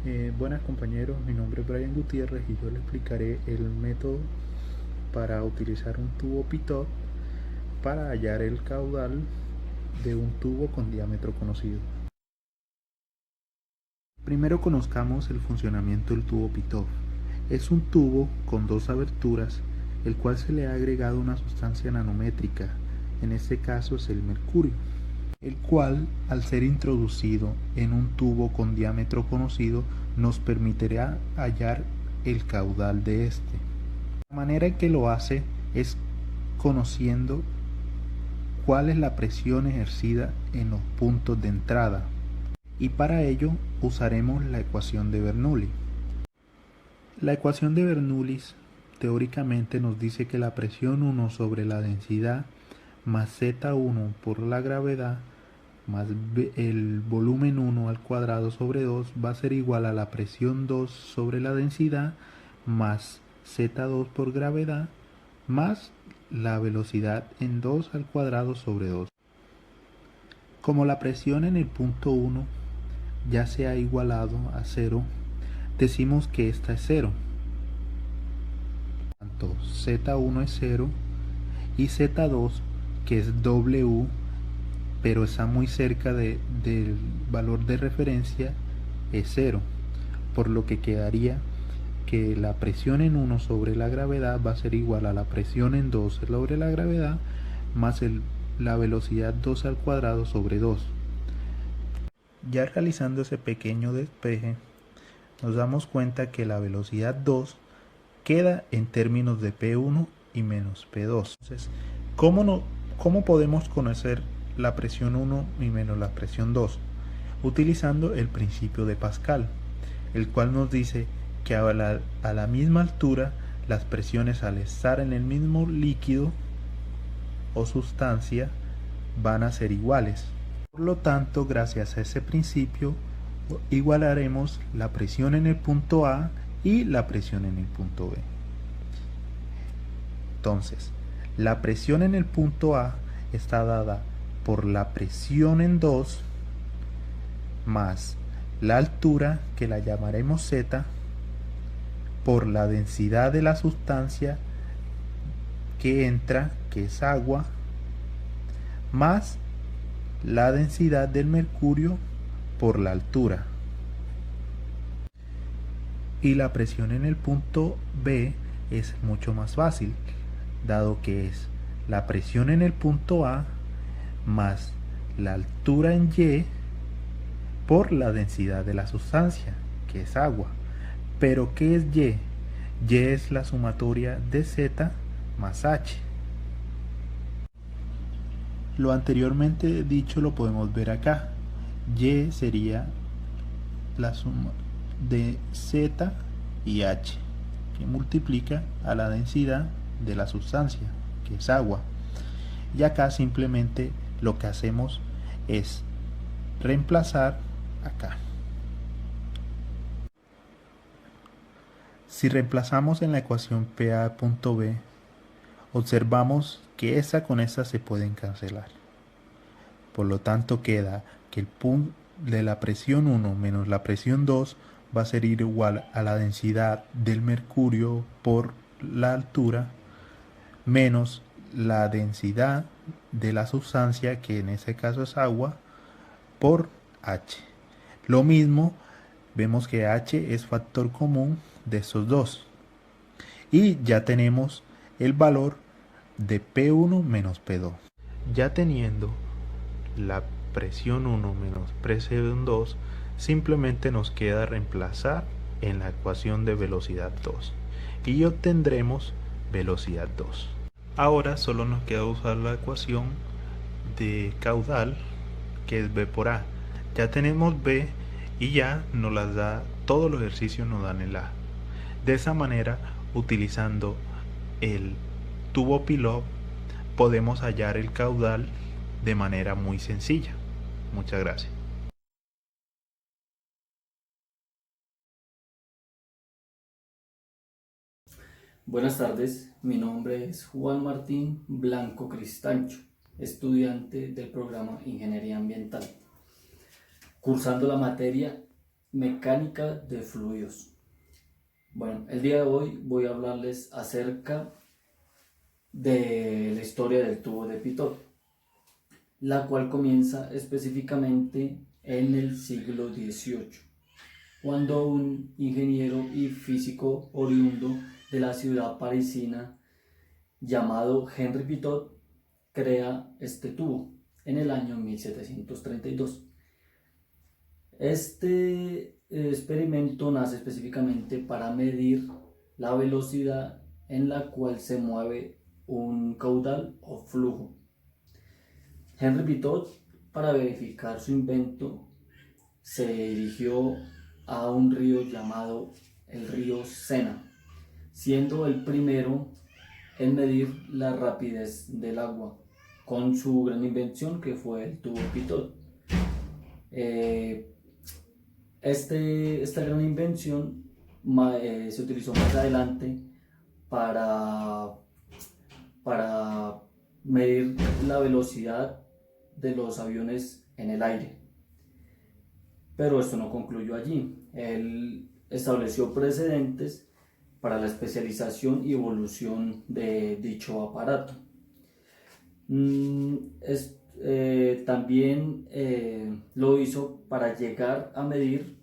Buenas compañeros, mi nombre es Brian Gutiérrez y yo les explicaré el método para utilizar un tubo pitot para hallar el caudal de un tubo con diámetro conocido. Primero conozcamos el funcionamiento del tubo pitot. Es un tubo con dos aberturas, el cual se le ha agregado una sustancia nanométrica, en este caso es el mercurio, el cual, al ser introducido en un tubo con diámetro conocido, nos permitirá hallar el caudal de este. La manera en que lo hace es conociendo cuál es la presión ejercida en los puntos de entrada, y para ello usaremos la ecuación de Bernoulli. La ecuación de Bernoulli teóricamente nos dice que la presión 1 sobre la densidad más Z1 por la gravedad más el volumen 1 al cuadrado sobre 2 va a ser igual a la presión 2 sobre la densidad más Z2 por gravedad más la velocidad en 2 al cuadrado sobre 2. Como la presión en el punto 1 ya se ha igualado a 0, decimos que esta es 0. Tanto Z1 es 0 y Z2, que es W, pero está muy cerca del valor de referencia, es 0, por lo que quedaría que la presión en 1 sobre la gravedad va a ser igual a la presión en 2 sobre la gravedad más la velocidad 2 al cuadrado sobre 2. Ya realizando ese pequeño despeje, nos damos cuenta que la velocidad 2 queda en términos de P1 y menos P2. Entonces, ¿cómo podemos conocer la presión 1 y menos la presión 2? Utilizando el principio de Pascal, el cual nos dice que a la misma altura las presiones al estar en el mismo líquido o sustancia van a ser iguales. Por lo tanto, gracias a ese principio, igualaremos la presión en el punto A y la presión en el punto B. Entonces, la presión en el punto A está dada por la presión en 2 más la altura, que la llamaremos Z, por la densidad de la sustancia que entra, que es agua, más la densidad del mercurio por la altura. Y la presión en el punto B es mucho más fácil, dado que es la presión en el punto A más la altura en Y por la densidad de la sustancia, que es agua. Pero ¿qué es Y? Y es la sumatoria de Z más H. Lo anteriormente dicho lo podemos ver acá. Y sería la suma de Z y H, que multiplica a la densidad de la sustancia, que es agua. Y acá simplemente lo que hacemos es reemplazar acá. Si reemplazamos en la ecuación PA.B, observamos que esa con esta se pueden cancelar. Por lo tanto queda que el punto de la presión 1 menos la presión 2 va a ser igual a la densidad del mercurio por la altura menos la densidad de la sustancia, que en este caso es agua, por H. Lo mismo, vemos que H es factor común de estos dos. Y ya tenemos el valor de P1 menos P2. Ya teniendo la presión 1 menos presión 2, simplemente nos queda reemplazar en la ecuación de velocidad 2 y obtendremos velocidad 2. Ahora solo nos queda usar la ecuación de caudal, que es B por A. Ya tenemos B y ya nos las da, todos los ejercicios nos dan el A. De esa manera, utilizando el tubo pilot, podemos hallar el caudal de manera muy sencilla. Muchas gracias. Buenas tardes, mi nombre es Juan Martín Blanco Cristancho, estudiante del programa Ingeniería Ambiental, cursando la materia Mecánica de fluidos. Bueno, el día de hoy voy a hablarles acerca de la historia del tubo de Pitot, la cual comienza específicamente en el siglo XVIII, cuando un ingeniero y físico oriundo de la ciudad parisina llamado Henri Pitot crea este tubo en el año 1732. Este experimento nace específicamente para medir la velocidad en la cual se mueve un caudal o flujo. Henri Pitot, para verificar su invento, se dirigió a un río llamado el río Sena, siendo el primero en medir la rapidez del agua con su gran invención, que fue el tubo Pitot. Esta gran invención se utilizó más adelante para medir la velocidad de los aviones en el aire. Pero esto no concluyó allí. Él estableció precedentes para la especialización y evolución de dicho aparato. También lo hizo para llegar a medir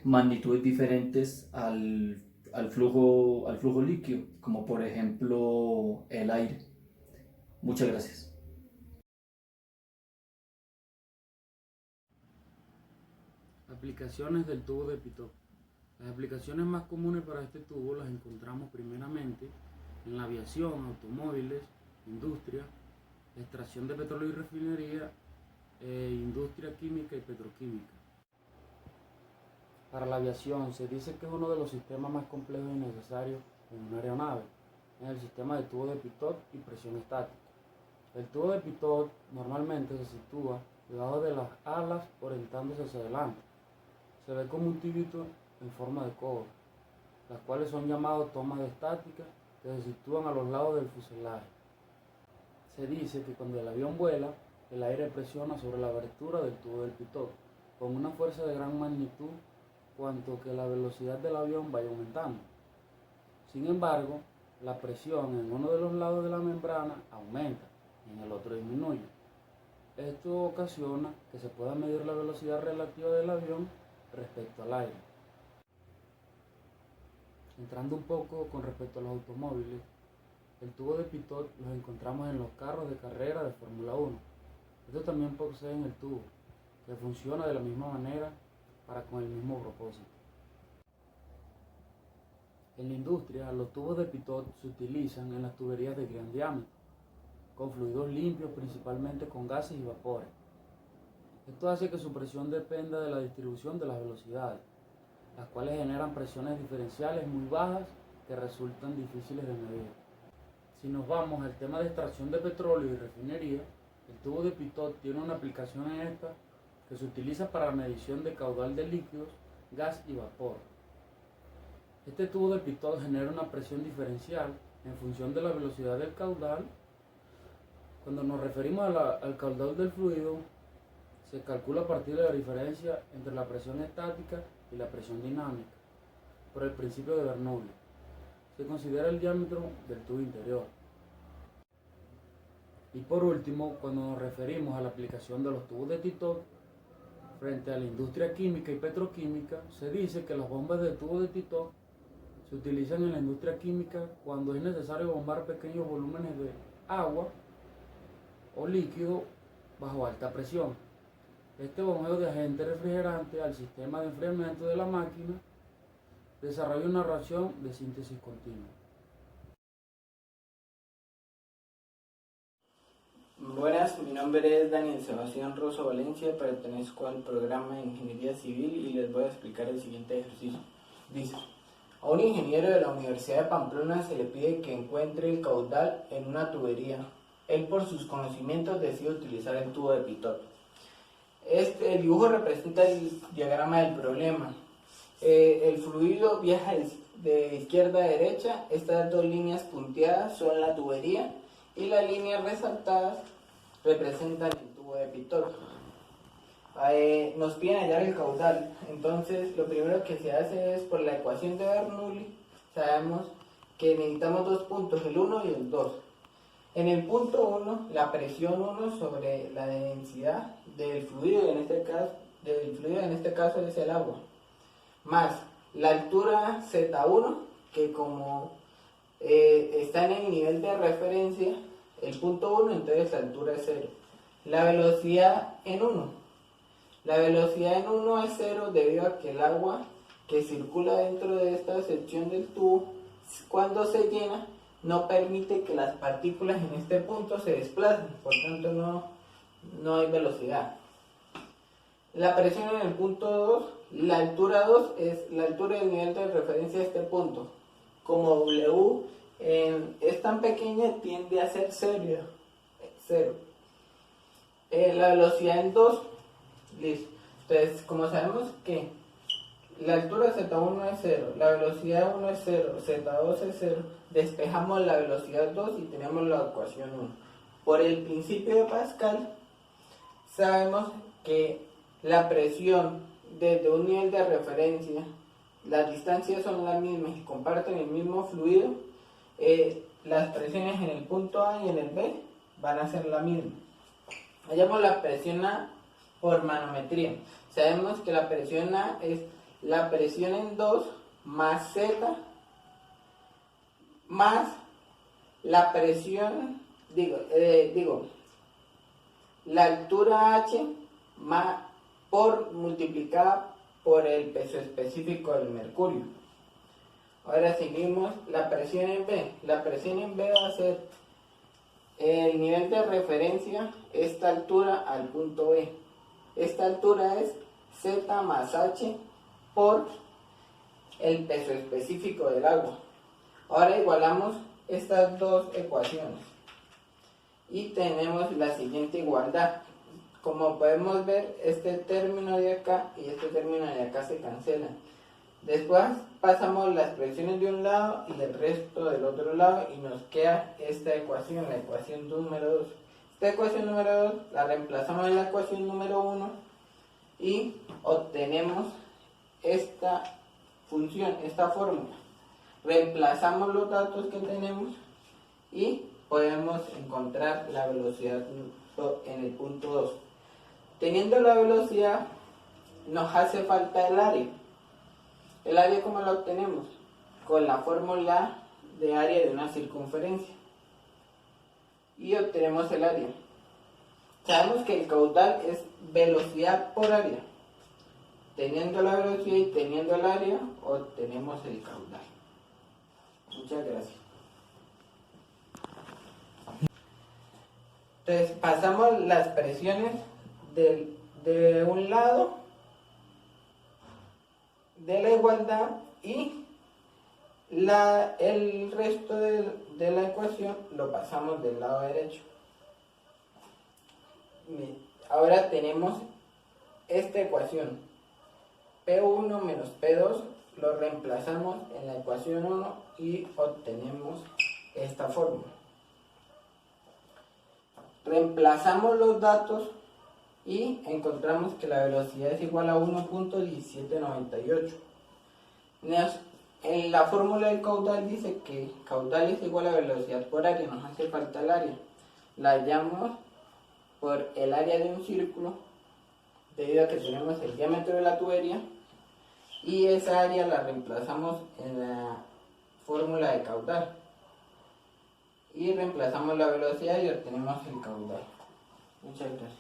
magnitudes diferentes al flujo líquido, como por ejemplo el aire. Muchas gracias. Aplicaciones del tubo de Pitot. Las aplicaciones más comunes para este tubo las encontramos primeramente en la aviación, automóviles, industria, extracción de petróleo y refinería, industria química y petroquímica. Para la aviación se dice que es uno de los sistemas más complejos y necesarios en una aeronave, en el sistema de tubo de Pitot y presión estática. El tubo de Pitot normalmente se sitúa debajo de las alas orientándose hacia adelante. Se ve como un tubito en forma de cobre, las cuales son llamadas tomas de estática, que se sitúan a los lados del fuselaje. Se dice que cuando el avión vuela, el aire presiona sobre la abertura del tubo del Pitot con una fuerza de gran magnitud, cuanto que la velocidad del avión vaya aumentando. Sin embargo, la presión en uno de los lados de la membrana aumenta y en el otro disminuye. Esto ocasiona que se pueda medir la velocidad relativa del avión respecto al aire. Entrando un poco con respecto a los automóviles, el tubo de Pitot los encontramos en los carros de carrera de Fórmula 1. Estos también poseen el tubo, que funciona de la misma manera para con el mismo propósito. En la industria, los tubos de Pitot se utilizan en las tuberías de gran diámetro, con fluidos limpios, principalmente con gases y vapores. Esto hace que su presión dependa de la distribución de las velocidades, las cuales generan presiones diferenciales muy bajas que resultan difíciles de medir. Si nos vamos al tema de extracción de petróleo y refinería, el tubo de Pitot tiene una aplicación en esta que se utiliza para la medición de caudal de líquidos, gas y vapor. Este tubo de Pitot genera una presión diferencial en función de la velocidad del caudal. Cuando nos referimos al caudal del fluido, se calcula a partir de la diferencia entre la presión estática y la presión dinámica, por el principio de Bernoulli. Se considera el diámetro del tubo interior. Y por último, cuando nos referimos a la aplicación de los tubos de Pitot frente a la industria química y petroquímica, se dice que las bombas de tubo de Pitot se utilizan en la industria química cuando es necesario bombar pequeños volúmenes de agua o líquido bajo alta presión. Este bombeo de agente refrigerante al sistema de enfriamiento de la máquina desarrolla una reacción de síntesis continua. Buenas, mi nombre es Daniel Sebastián Rosso Valencia, pertenezco al programa de Ingeniería Civil y les voy a explicar el siguiente ejercicio. Dice: a un ingeniero de la Universidad de Pamplona se le pide que encuentre el caudal en una tubería. Él, por sus conocimientos, decide utilizar el tubo de Pitot. El dibujo representa el diagrama del problema. El fluido viaja de izquierda a derecha. Estas dos líneas punteadas son la tubería y las líneas resaltadas representan el tubo de Pitot. nos piden hallar el caudal. Entonces lo primero que se hace es por la ecuación de Bernoulli. Sabemos que necesitamos dos puntos, el 1 y el 2. En el punto 1, la presión 1 sobre la densidad del fluido, en este caso es el agua, más la altura Z1, que como está en el nivel de referencia, el punto 1, entonces la altura es 0. La velocidad en 1. La velocidad en 1 es 0 debido a que el agua que circula dentro de esta sección del tubo, cuando se llena, no permite que las partículas en este punto se desplacen, por tanto no hay velocidad. La presión en el punto 2, la altura 2 es la altura del nivel de referencia de este punto. Como W es tan pequeña, tiende a ser 0. La velocidad en 2, listo. Entonces, como sabemos que la altura Z1 es 0, la velocidad 1 es 0, Z2 es 0, despejamos la velocidad 2 y tenemos la ecuación 1. Por el principio de Pascal, sabemos que la presión desde un nivel de referencia, las distancias son las mismas y comparten el mismo fluido, las presiones en el punto A y en el B van a ser la misma. Hallamos la presión A por manometría. Sabemos que la presión A es la presión en 2 más Z más la presión, la altura H multiplicada por el peso específico del mercurio. Ahora seguimos la presión en B. La presión en B va a ser el nivel de referencia, esta altura al punto B. Esta altura es Z más H por el peso específico del agua. Ahora igualamos estas dos ecuaciones y tenemos la siguiente igualdad. Como podemos ver, este término de acá y este término de acá se cancelan. Después pasamos las presiones de un lado y el resto del otro lado y nos queda esta ecuación, la ecuación número 2. Esta ecuación número 2 la reemplazamos en la ecuación número 1 y obtenemos esta función, esta fórmula. Reemplazamos los datos que tenemos y podemos encontrar la velocidad en el punto 2. Teniendo la velocidad, nos hace falta el área. ¿El área cómo lo obtenemos? Con la fórmula de área de una circunferencia. Y obtenemos el área. Sabemos que el caudal es velocidad por área. Teniendo la velocidad y teniendo el área, obtenemos el caudal. Muchas gracias. Entonces pasamos las presiones de un lado de la igualdad y el resto de la ecuación lo pasamos del lado derecho. Ahora tenemos esta ecuación, P1 menos P2, lo reemplazamos en la ecuación 1 y obtenemos esta fórmula. Reemplazamos los datos y encontramos que la velocidad es igual a 1.1798. En la fórmula del caudal dice que caudal es igual a velocidad por área, nos hace falta el área. La hallamos por el área de un círculo, debido a que tenemos el diámetro de la tubería, y esa área la reemplazamos en la fórmula de caudal. Y reemplazamos la velocidad y obtenemos el caudal. Muchas gracias.